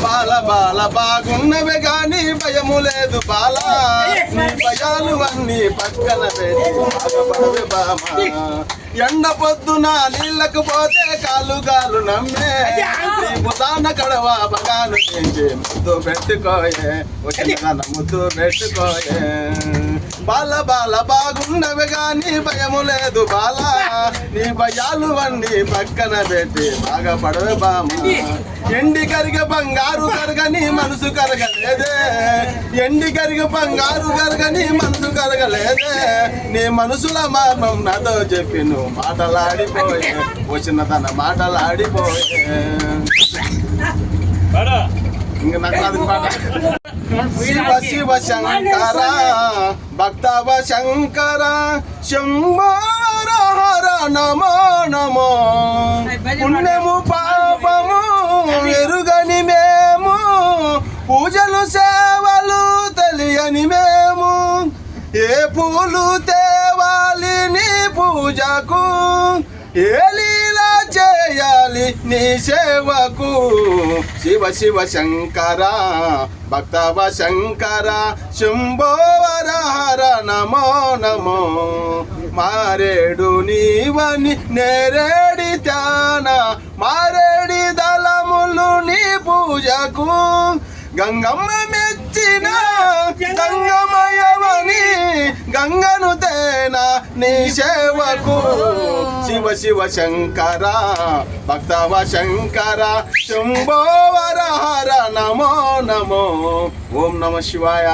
బాల బాల బాగున్నవే గాని భయము లేదు బాల, నీ భయాలు అన్ని పక్కన పెట్టి బామ. ఎండ పొద్దున నీళ్ళకు పోతే కాలు గాలు నమ్మే, బుధాన కడవ బగాను చేంచి ముద్దు పెట్టుకోయే, వచ్చిన ముద్దు పెట్టుకోయే. బాల బాల బాగున్నవి గాని భయము లేదు బాల, నీ భయాలు అన్ని పక్కన పెట్టి బాగా పడవే బామ. ఎండి కరిగే బంగారు కరగని మనసు కరగలేదే, ఎండి కరిగే బంగారు కరగని మనసు కరగలేదే. నీ మనసుల మర్మం నాతో చెప్పి నువ్వు మాటలాడిపోయే, వచ్చిన తన మాటలాడిపోయే. ఇంక నాకు అది పాట. శివ శివ శంకర భక్తవ శంకర శంభో హర నమో నమో. పుణ్యము పాపము ఎరుగని మేము, పూజలు సేవలు తెలియని మేము, ఏ పూలు తేవాలి నీ పూజకు, ఏ లీలా చేయాలి నీ సేవకు. శివ శివ శంకర భక్తవ శంకర శంభో హర హర నమో నమో. మారేడు నీవని నేరేడి త్యాన, మారేడి దళములు నీ పూజకు, గంగమ్మ మెచ్చిన గంగమయవని గంగను తేనా నీ సేవకు. శివ శివ శంకర భక్తవ శంకర శంభో హర హర నమో నమో. ఓం నమ శివాయ.